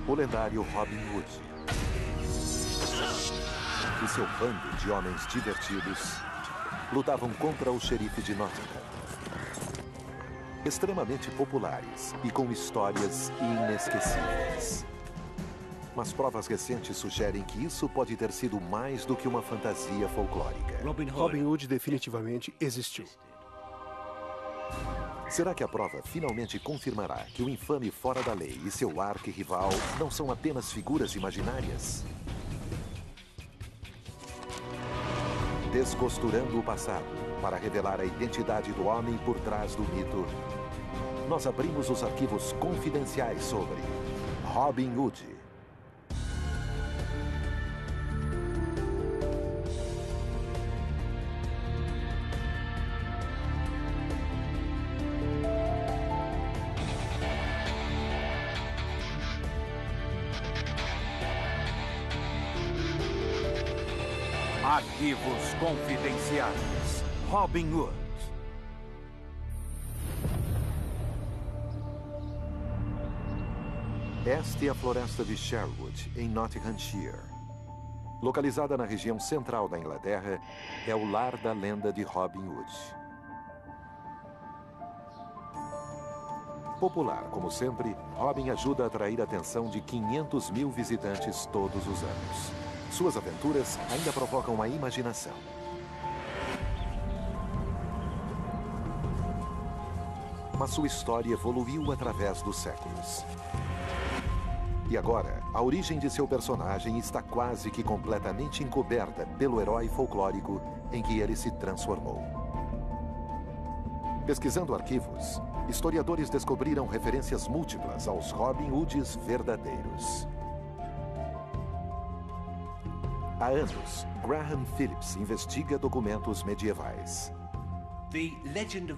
O lendário Robin Hood e seu bando de homens divertidos lutavam contra o xerife de Nottingham. Extremamente populares e com histórias inesquecíveis. Mas provas recentes sugerem que isso pode ter sido mais do que uma fantasia folclórica. Robin Hood definitivamente existiu. Será que a prova finalmente confirmará que o infame Fora da Lei e seu arquirrival não são apenas figuras imaginárias? Descosturando o passado para revelar a identidade do homem por trás do mito, nós abrimos os arquivos confidenciais sobre Robin Hood. Arquivos confidenciais. Robin Hood. Esta é a floresta de Sherwood, em Nottinghamshire. Localizada na região central da Inglaterra, é o lar da lenda de Robin Hood. Popular, como sempre, Robin ajuda a atrair a atenção de 500 mil visitantes todos os anos. Suas aventuras ainda provocam a imaginação. Mas sua história evoluiu através dos séculos. E agora, a origem de seu personagem está quase que completamente encoberta pelo herói folclórico em que ele se transformou. Pesquisando arquivos, historiadores descobriram referências múltiplas aos Robin Hoods verdadeiros. Há anos, Graham Phillips investiga documentos medievais.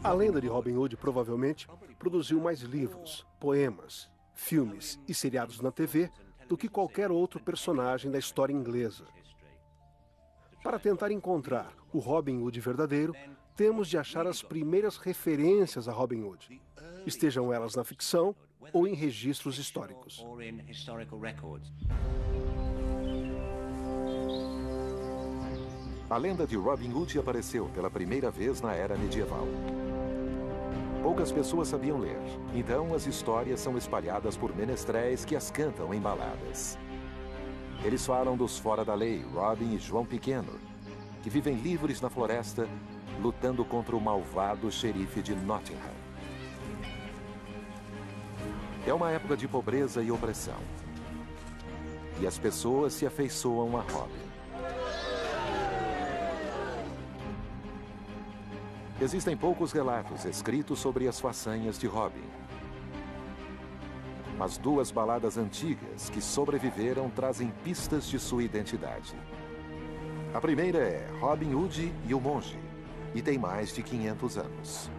A lenda de Robin Hood provavelmente produziu mais livros, poemas, filmes e seriados na TV do que qualquer outro personagem da história inglesa. Para tentar encontrar o Robin Hood verdadeiro, temos de achar as primeiras referências a Robin Hood, estejam elas na ficção ou em registros históricos. A lenda de Robin Hood apareceu pela primeira vez na era medieval. Poucas pessoas sabiam ler, então as histórias são espalhadas por menestréis que as cantam em baladas. Eles falam dos fora da lei, Robin e João Pequeno, que vivem livres na floresta, lutando contra o malvado xerife de Nottingham. É uma época de pobreza e opressão. E as pessoas se afeiçoam a Robin. Existem poucos relatos escritos sobre as façanhas de Robin. Mas duas baladas antigas que sobreviveram trazem pistas de sua identidade. A primeira é Robin Hood e o Monge, e tem mais de 500 anos.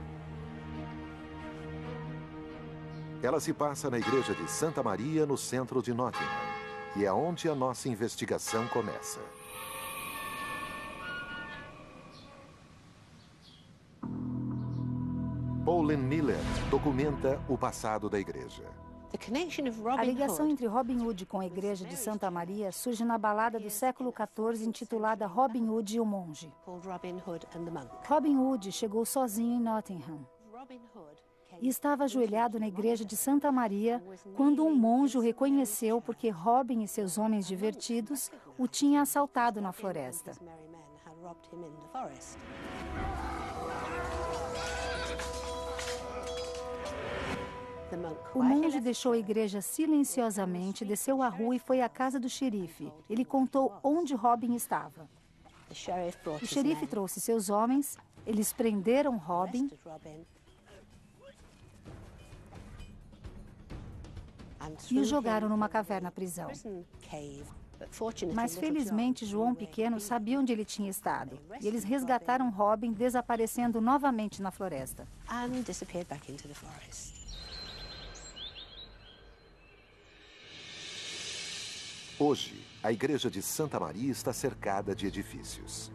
Ela se passa na igreja de Santa Maria, no centro de Nottingham, e é onde a nossa investigação começa. Pauline Miller documenta o passado da igreja. A ligação entre Robin Hood com a igreja de Santa Maria surge na balada do século XIV intitulada Robin Hood e o Monge. Robin Hood chegou sozinho em Nottingham e estava ajoelhado na igreja de Santa Maria quando um monge o reconheceu porque Robin e seus homens divertidos o tinham assaltado na floresta. O monge deixou a igreja silenciosamente, desceu a rua e foi à casa do xerife. Ele contou onde Robin estava. O xerife trouxe seus homens, eles prenderam Robin e o jogaram numa caverna prisão. Mas felizmente João Pequeno sabia onde ele tinha estado e eles resgataram Robin, desaparecendo novamente na floresta. Hoje, a igreja de Santa Maria está cercada de edifícios.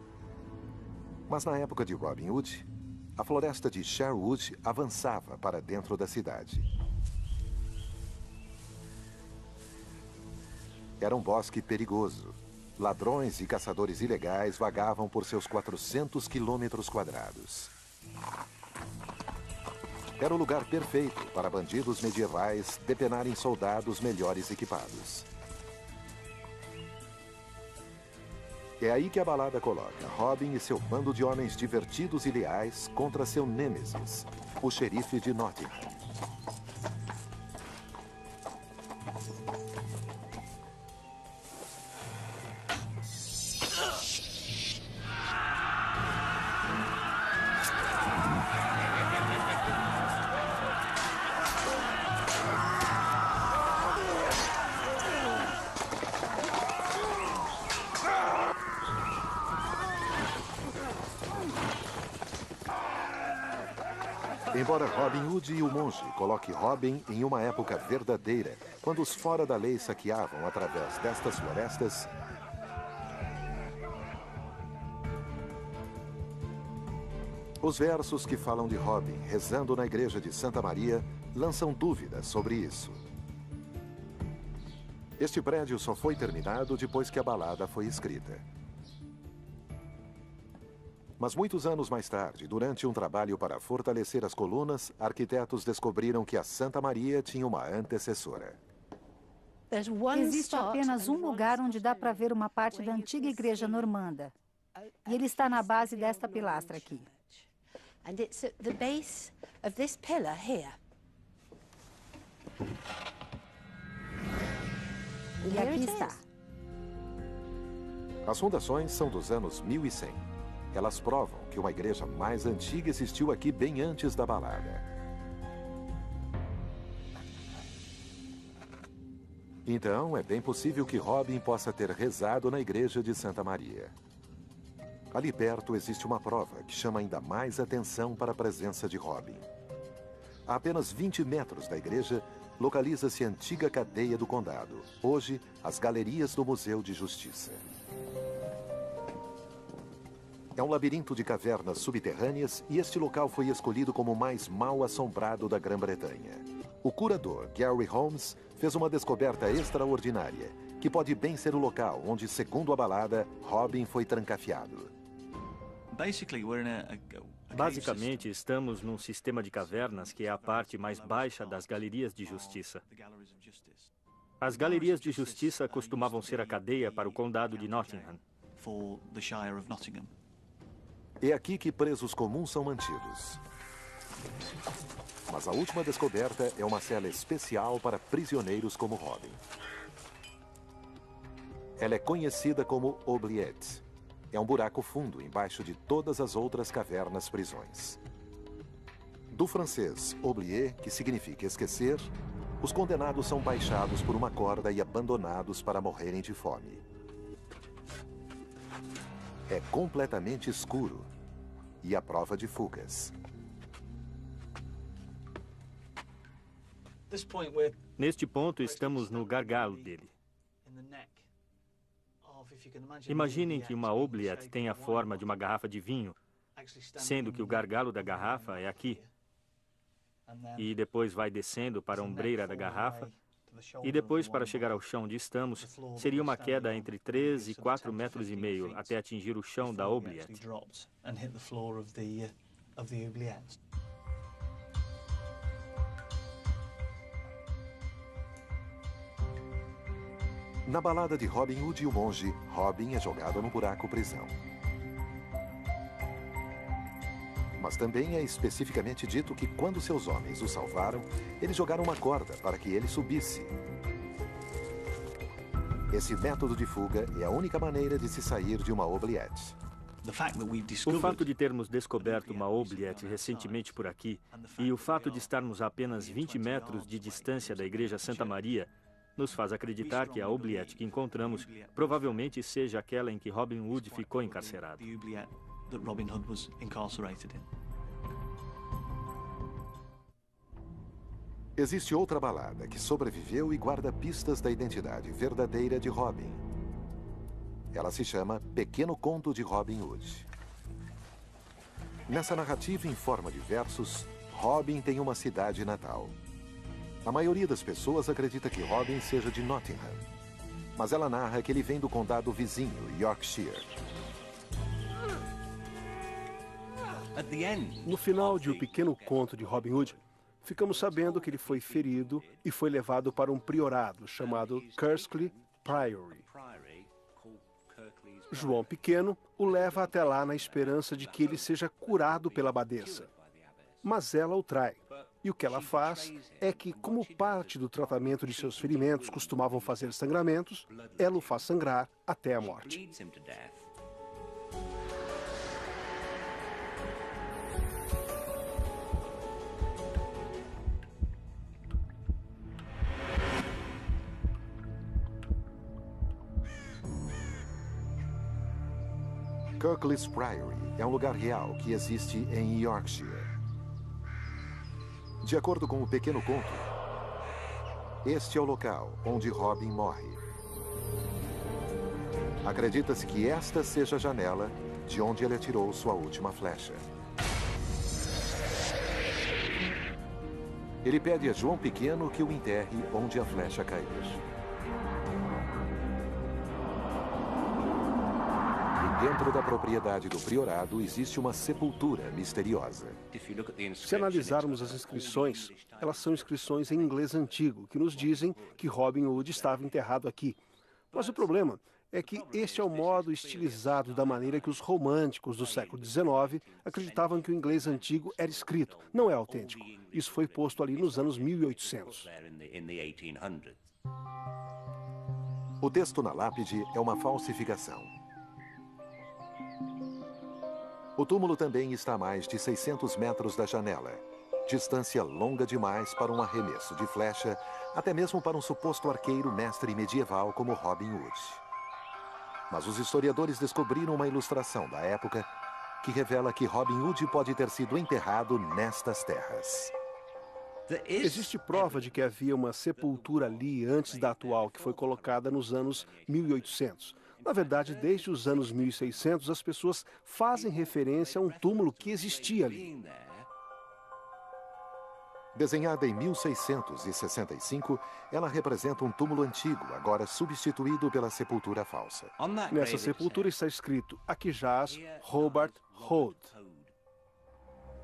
Mas na época de Robin Hood, a floresta de Sherwood avançava para dentro da cidade. Era um bosque perigoso. Ladrões e caçadores ilegais vagavam por seus 400 quilômetros quadrados. Era o lugar perfeito para bandidos medievais depenarem soldados melhores equipados. É aí que a balada coloca Robin e seu bando de homens divertidos e leais contra seu nêmesis, o xerife de Nottingham. Embora Robin Hood e o monge coloque Robin em uma época verdadeira, quando os fora da lei saqueavam através destas florestas, os versos que falam de Robin rezando na igreja de Santa Maria lançam dúvidas sobre isso. Este prédio só foi terminado depois que a balada foi escrita. Mas muitos anos mais tarde, durante um trabalho para fortalecer as colunas, arquitetos descobriram que a Santa Maria tinha uma antecessora. Existe apenas um lugar onde dá para ver uma parte da antiga igreja normanda. E ele está na base desta pilastra aqui. E aqui está. As fundações são dos anos 1100. Elas provam que uma igreja mais antiga existiu aqui bem antes da balada. Então, é bem possível que Robin possa ter rezado na igreja de Santa Maria. Ali perto existe uma prova que chama ainda mais atenção para a presença de Robin. A apenas 20 metros da igreja, localiza-se a antiga cadeia do condado, hoje as galerias do Museu de Justiça. É um labirinto de cavernas subterrâneas e este local foi escolhido como o mais mal assombrado da Grã-Bretanha. O curador Gary Holmes fez uma descoberta extraordinária, que pode bem ser o local onde, segundo a balada, Robin foi trancafiado. Basicamente, estamos num sistema de cavernas que é a parte mais baixa das galerias de justiça. As galerias de justiça costumavam ser a cadeia para o condado de Nottingham. É aqui que presos comuns são mantidos. Mas a última descoberta é uma cela especial para prisioneiros como Robin. Ela é conhecida como oubliette. É um buraco fundo embaixo de todas as outras cavernas-prisões. Do francês oublier, que significa esquecer, os condenados são baixados por uma corda e abandonados para morrerem de fome. É completamente escuro e à prova de fugas. Neste ponto, estamos no gargalo dele. Imaginem que uma oubliette tem a forma de uma garrafa de vinho, sendo que o gargalo da garrafa é aqui. E depois vai descendo para a ombreira da garrafa. E depois, para chegar ao chão onde estamos, seria uma queda entre 3 e 4,5 metros até atingir o chão da oubliette. Na balada de Robin Hood e o monge, Robin é jogado no buraco prisão. Mas também é especificamente dito que quando seus homens o salvaram, eles jogaram uma corda para que ele subisse. Esse método de fuga é a única maneira de se sair de uma oubliette. O fato de termos descoberto uma oubliette recentemente por aqui e o fato de estarmos a apenas 20 metros de distância da igreja Santa Maria nos faz acreditar que a oubliette que encontramos provavelmente seja aquela em que Robin Hood ficou encarcerado. Existe outra balada que sobreviveu e guarda pistas da identidade verdadeira de Robin. Ela se chama Pequeno Conto de Robin Hood. Nessa narrativa em forma de versos, Robin tem uma cidade natal. A maioria das pessoas acredita que Robin seja de Nottingham. mas ela narra que ele vem do condado vizinho, Yorkshire. No final de O Pequeno Conto de Robin Hood, ficamos sabendo que ele foi ferido e foi levado para um priorado chamado Kerskley Priory. João Pequeno o leva até lá na esperança de que ele seja curado pela abadesa. Mas ela o trai. E o que ela faz é que, como parte do tratamento de seus ferimentos costumavam fazer sangramentos, ela o faz sangrar até a morte. Kerskley Priory é um lugar real que existe em Yorkshire. De acordo com o Pequeno Conto, este é o local onde Robin morre. Acredita-se que esta seja a janela de onde ele atirou sua última flecha. Ele pede a João Pequeno que o enterre onde a flecha cair. Dentro da propriedade do priorado existe uma sepultura misteriosa. Se analisarmos as inscrições, elas são inscrições em inglês antigo, que nos dizem que Robin Hood estava enterrado aqui. Mas o problema é que este é o modo estilizado da maneira que os românticos do século XIX acreditavam que o inglês antigo era escrito. Não é autêntico. Isso foi posto ali nos anos 1800. O texto na lápide é uma falsificação. O túmulo também está a mais de 600 metros da janela, distância longa demais para um arremesso de flecha, até mesmo para um suposto arqueiro mestre medieval como Robin Hood. Mas os historiadores descobriram uma ilustração da época que revela que Robin Hood pode ter sido enterrado nestas terras. Existe prova de que havia uma sepultura ali antes da atual, que foi colocada nos anos 1800. Na verdade, desde os anos 1600, as pessoas fazem referência a um túmulo que existia ali. Desenhada em 1665, ela representa um túmulo antigo, agora substituído pela sepultura falsa. Nessa sepultura está escrito: aqui jaz Robert Hood.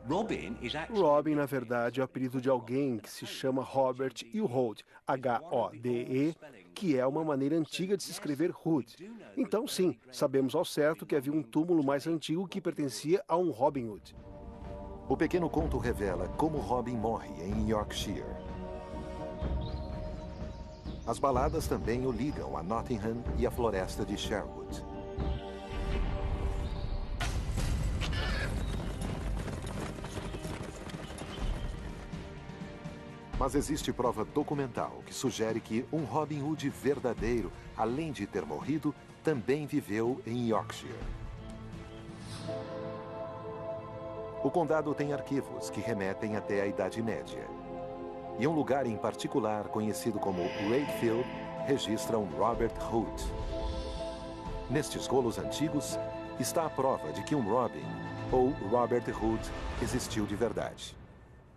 Robin, na verdade, é o apelido de alguém que se chama Robert e o Hood, H-O-D-E, que é uma maneira antiga de se escrever Hood. Então, sim, sabemos ao certo que havia um túmulo mais antigo que pertencia a um Robin Hood. O Pequeno Conto revela como Robin morre em Yorkshire. As baladas também o ligam a Nottingham e a floresta de Sherwood. Mas existe prova documental que sugere que um Robin Hood verdadeiro, além de ter morrido, também viveu em Yorkshire. O condado tem arquivos que remetem até a Idade Média. E um lugar em particular, conhecido como Wakefield, registra um Robert Hood. Nestes rolos antigos está a prova de que um Robin, ou Robert Hood, existiu de verdade.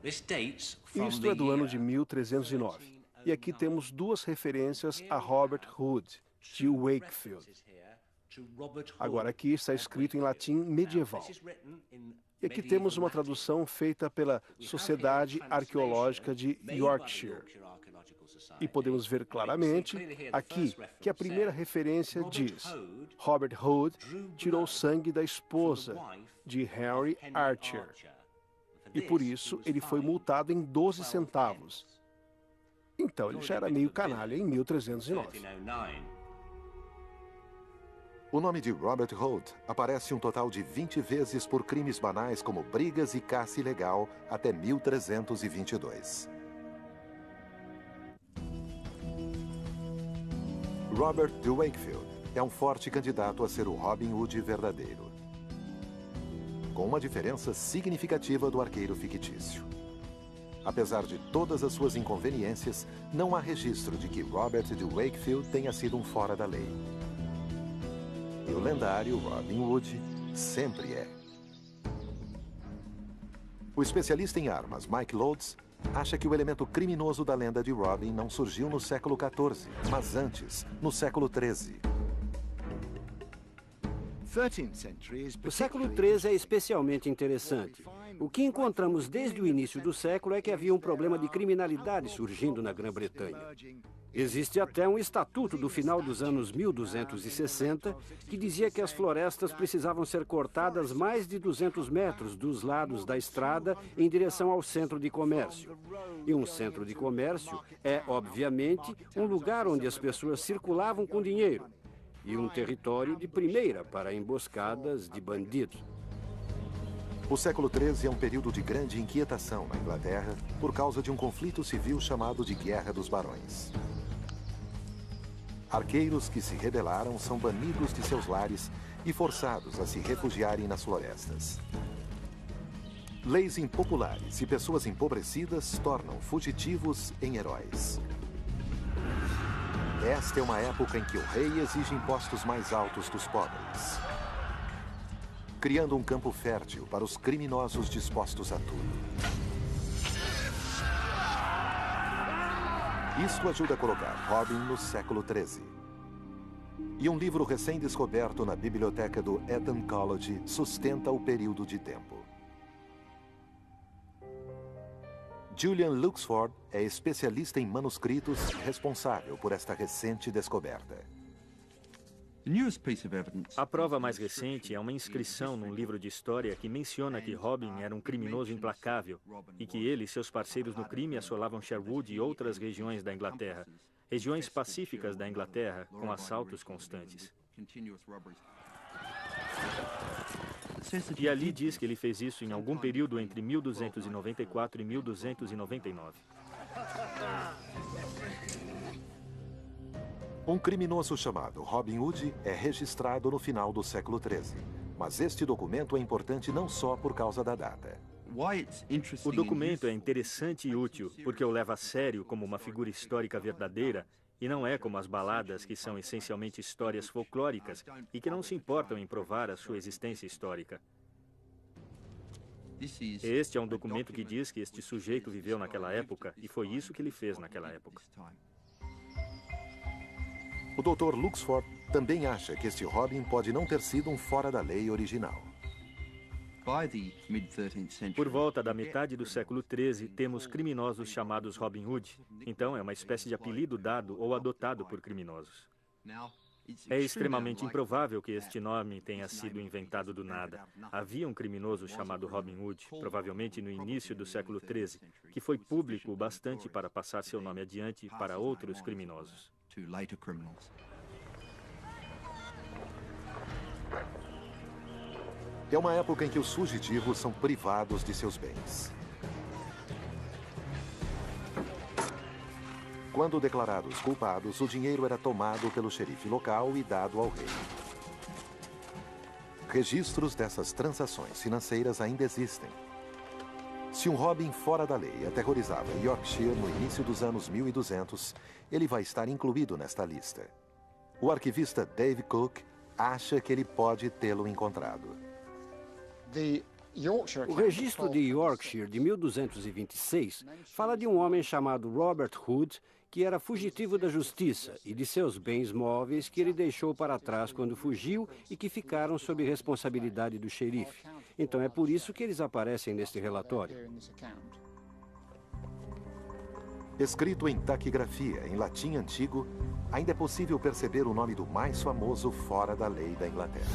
Isto é do ano de 1309. E aqui temos duas referências a Robert Hood, de Wakefield. Agora aqui está escrito em latim medieval. E aqui temos uma tradução feita pela Sociedade Arqueológica de Yorkshire. E podemos ver claramente aqui que a primeira referência diz: Robert Hood tirou sangue da esposa de Henry Archer. E por isso ele foi multado em 12 centavos. Então ele já era meio canalha em 1309. O nome de Robert Hood aparece um total de 20 vezes por crimes banais como brigas e caça ilegal até 1322. Robert de Wakefield é um forte candidato a ser o Robin Hood verdadeiro, com uma diferença significativa do arqueiro fictício. Apesar de todas as suas inconveniências, não há registro de que Robert de Wakefield tenha sido um fora da lei. E o lendário Robin Hood sempre é. O especialista em armas Mike Lodes acha que o elemento criminoso da lenda de Robin não surgiu no século XIV, mas antes, no século XIII. O século XIII é especialmente interessante. O que encontramos desde o início do século é que havia um problema de criminalidade surgindo na Grã-Bretanha. Existe até um estatuto do final dos anos 1260 que dizia que as florestas precisavam ser cortadas mais de 200 metros dos lados da estrada em direção ao centro de comércio. E um centro de comércio é, obviamente, um lugar onde as pessoas circulavam com dinheiro e um território de primeira para emboscadas de bandidos. O século XIII é um período de grande inquietação na Inglaterra por causa de um conflito civil chamado de Guerra dos Barões. Arqueiros que se rebelaram são banidos de seus lares e forçados a se refugiarem nas florestas. Leis impopulares e pessoas empobrecidas tornam fugitivos em heróis. Esta é uma época em que o rei exige impostos mais altos dos pobres, criando um campo fértil para os criminosos dispostos a tudo. Isto ajuda a colocar Robin no século XIII. E um livro recém-descoberto na biblioteca do Eton College sustenta o período de tempo. Julian Luxford é especialista em manuscritos responsável por esta recente descoberta. A prova mais recente é uma inscrição num livro de história que menciona que Robin era um criminoso implacável e que ele e seus parceiros no crime assolavam Sherwood e outras regiões da Inglaterra, regiões pacíficas da Inglaterra, com assaltos constantes. E ali diz que ele fez isso em algum período entre 1294 e 1299. Um criminoso chamado Robin Hood é registrado no final do século XIII. Mas este documento é importante não só por causa da data. O documento é interessante e útil porque o leva a sério como uma figura histórica verdadeira e não é como as baladas, que são essencialmente histórias folclóricas e que não se importam em provar a sua existência histórica. Este é um documento que diz que este sujeito viveu naquela época e foi isso que ele fez naquela época. O Dr. Luxford também acha que este Robin pode não ter sido um fora da lei original. Por volta da metade do século XIII, temos criminosos chamados Robin Hood. Então, é uma espécie de apelido dado ou adotado por criminosos. É extremamente improvável que este nome tenha sido inventado do nada. Havia um criminoso chamado Robin Hood, provavelmente no início do século XIII, que foi público o bastante para passar seu nome adiante para outros criminosos. É uma época em que os fugitivos são privados de seus bens. Quando declarados culpados, o dinheiro era tomado pelo xerife local e dado ao rei. Registros dessas transações financeiras ainda existem. Se um Robin fora da lei aterrorizava Yorkshire no início dos anos 1200, ele vai estar incluído nesta lista. O arquivista Dave Cook acha que ele pode tê-lo encontrado. O registro de Yorkshire de 1226 fala de um homem chamado Robert Hood, que era fugitivo da justiça, e de seus bens móveis que ele deixou para trás quando fugiu e que ficaram sob responsabilidade do xerife. Então é por isso que eles aparecem neste relatório. Escrito em taquigrafia em latim antigo, ainda é possível perceber o nome do mais famoso fora da lei da Inglaterra.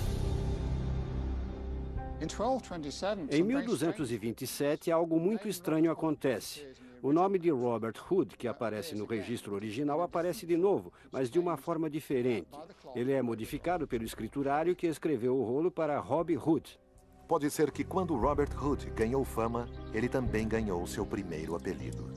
Em 1227, algo muito estranho acontece. O nome de Robert Hood, que aparece no registro original, aparece de novo, mas de uma forma diferente. Ele é modificado pelo escriturário que escreveu o rolo para Robin Hood. Pode ser que quando Robert Hood ganhou fama, ele também ganhou seu primeiro apelido.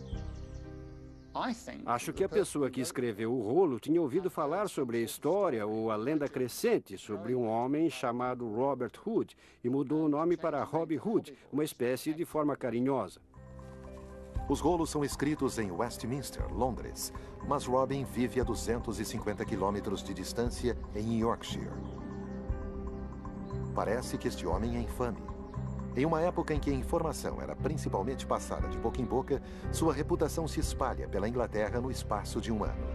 Acho que a pessoa que escreveu o rolo tinha ouvido falar sobre a história ou a lenda crescente sobre um homem chamado Robert Hood e mudou o nome para Robin Hood, uma espécie de forma carinhosa. Os rolos são escritos em Westminster, Londres, mas Robin vive a 250 quilômetros de distância em Yorkshire. Parece que este homem é infame. Em uma época em que a informação era principalmente passada de boca em boca, sua reputação se espalha pela Inglaterra no espaço de um ano.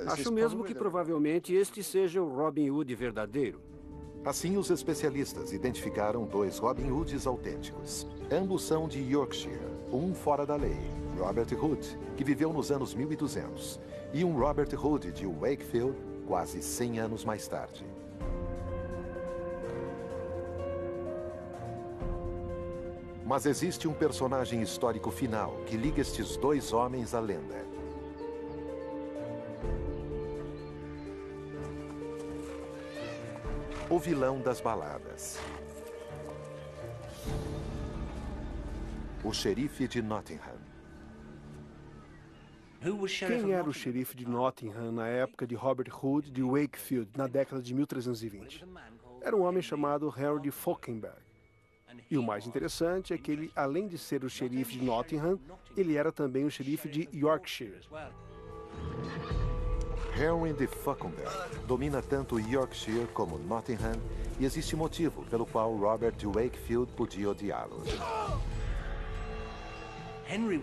Acho mesmo que provavelmente este seja o Robin Hood verdadeiro. Assim, os especialistas identificaram 2 Robin Hoods autênticos. Ambos são de Yorkshire, um fora da lei, Robert Hood, que viveu nos anos 1200, e um Robert Hood de Wakefield, quase 100 anos mais tarde. Mas existe um personagem histórico final que liga estes 2 homens à lenda. O vilão das baladas. O xerife de Nottingham. Quem era o xerife de Nottingham na época de Robert Hood de Wakefield, na década de 1320? Era um homem chamado Henry de Falkenberg. E o mais interessante é que ele, além de ser o xerife de Nottingham, ele era também o xerife de Yorkshire. Henry de Falkenberg domina tanto Yorkshire como Nottingham e existe motivo pelo qual Robert de Wakefield podia odiá-lo. Henry,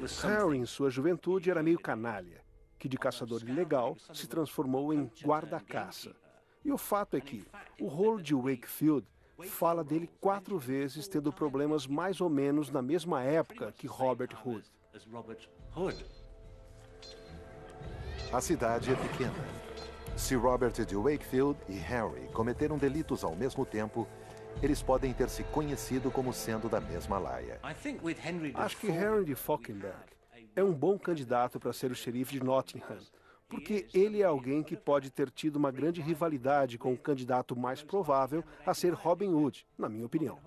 em sua juventude, era meio canalha, que de caçador ilegal se transformou em guarda-caça. E o fato é que o rolo de Wakefield fala dele 4 vezes, tendo problemas mais ou menos na mesma época que Robert Hood. A cidade é pequena. Se Robert de Wakefield e Henry cometeram delitos ao mesmo tempo, eles podem ter se conhecido como sendo da mesma laia. Acho que Henry de Falkenberg é um bom candidato para ser o xerife de Nottingham, porque ele é alguém que pode ter tido uma grande rivalidade com o candidato mais provável a ser Robin Hood, na minha opinião.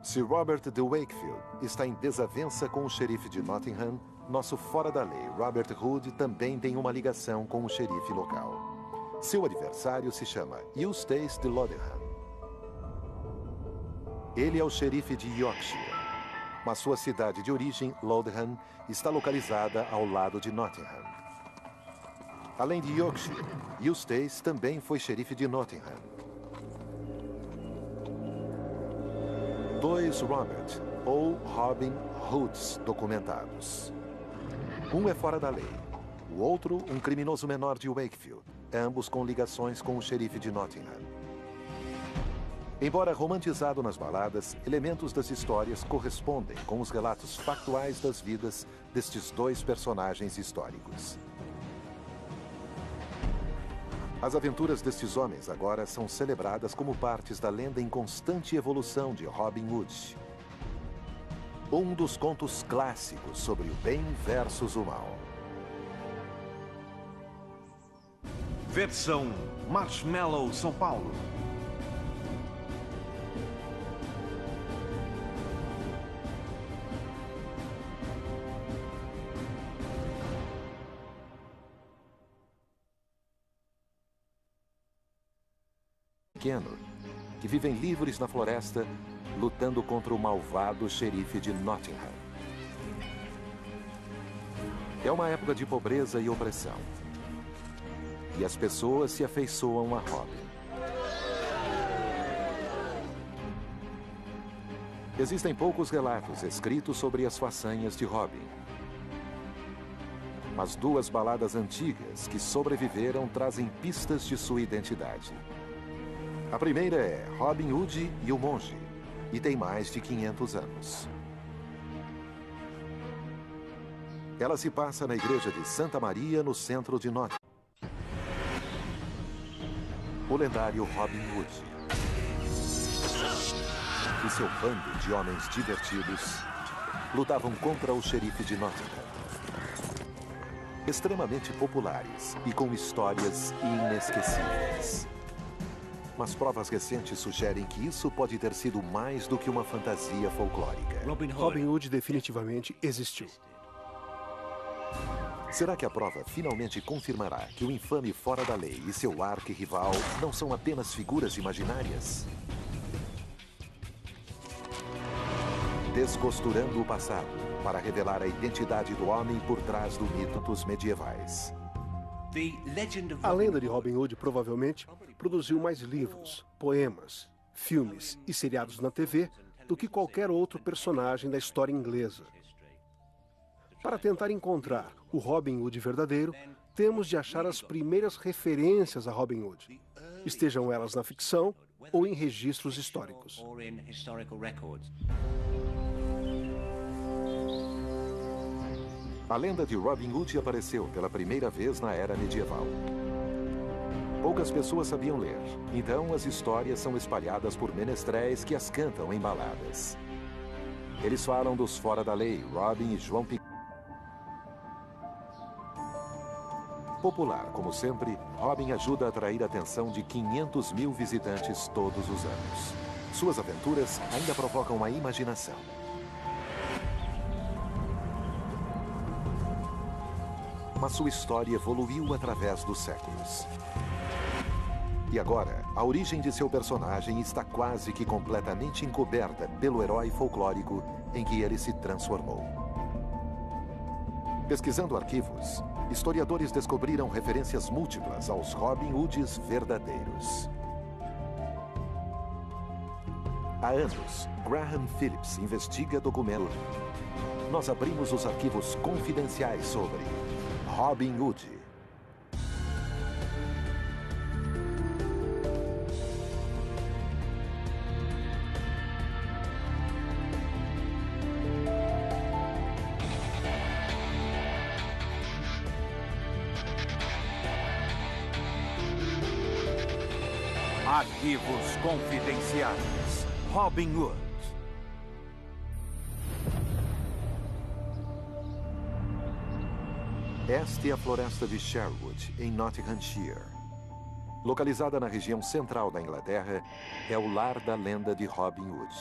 Se Robert de Wakefield está em desavença com o xerife de Nottingham, nosso fora da lei, Robert Hood, também tem uma ligação com o xerife local. Seu adversário se chama Eustace de Loddenham. Ele é o xerife de Yorkshire, mas sua cidade de origem, Loddenham, está localizada ao lado de Nottingham. Além de Yorkshire, Eustace também foi xerife de Nottingham. 2 Robert, ou Robin Hoods documentados. Um é fora da lei, o outro um criminoso menor de Wakefield, ambos com ligações com o xerife de Nottingham. Embora romantizado nas baladas, elementos das histórias correspondem com os relatos factuais das vidas destes 2 personagens históricos. As aventuras destes homens agora são celebradas como partes da lenda em constante evolução de Robin Hood. Um dos contos clássicos sobre o bem versus o mal. Versão Marshmallow, São Paulo. Pequeno, que vivem livres na floresta, lutando contra o malvado xerife de Nottingham. É uma época de pobreza e opressão. E as pessoas se afeiçoam a Robin. Existem poucos relatos escritos sobre as façanhas de Robin. Mas 2 baladas antigas que sobreviveram trazem pistas de sua identidade. A primeira é Robin Hood e o Monge, e tem mais de 500 anos. Ela se passa na igreja de Santa Maria, no centro de Nottingham. O lendário Robin Hood e seu bando de homens divertidos lutavam contra o xerife de Nottingham. Extremamente populares e com histórias inesquecíveis. Mas provas recentes sugerem que isso pode ter sido mais do que uma fantasia folclórica. Robin Hood definitivamente existiu. Será que a prova finalmente confirmará que o infame fora da lei e seu arqui-rival não são apenas figuras imaginárias? Descosturando o passado para revelar a identidade do homem por trás do mito dos medievais. A lenda de Robin Hood provavelmente produziu mais livros, poemas, filmes e seriados na TV do que qualquer outro personagem da história inglesa. Para tentar encontrar o Robin Hood verdadeiro, temos de achar as primeiras referências a Robin Hood, estejam elas na ficção ou em registros históricos. A lenda de Robin Hood apareceu pela primeira vez na era medieval. Poucas pessoas sabiam ler, então as histórias são espalhadas por menestréis que as cantam em baladas. Eles falam dos fora da lei, Robin e João Picão. Popular, como sempre, Robin ajuda a atrair a atenção de 500 mil visitantes todos os anos. Suas aventuras ainda provocam a imaginação. Mas sua história evoluiu através dos séculos. E agora, a origem de seu personagem está quase que completamente encoberta pelo herói folclórico em que ele se transformou. Pesquisando arquivos, historiadores descobriram referências múltiplas aos Robin Hoods verdadeiros. Há anos, Graham Phillips investiga documentos. Nós abrimos os arquivos confidenciais sobre Robin Hood. Arquivos confidenciais. Robin Hood. Esta é a floresta de Sherwood, em Nottinghamshire. Localizada na região central da Inglaterra, é o lar da lenda de Robin Hood.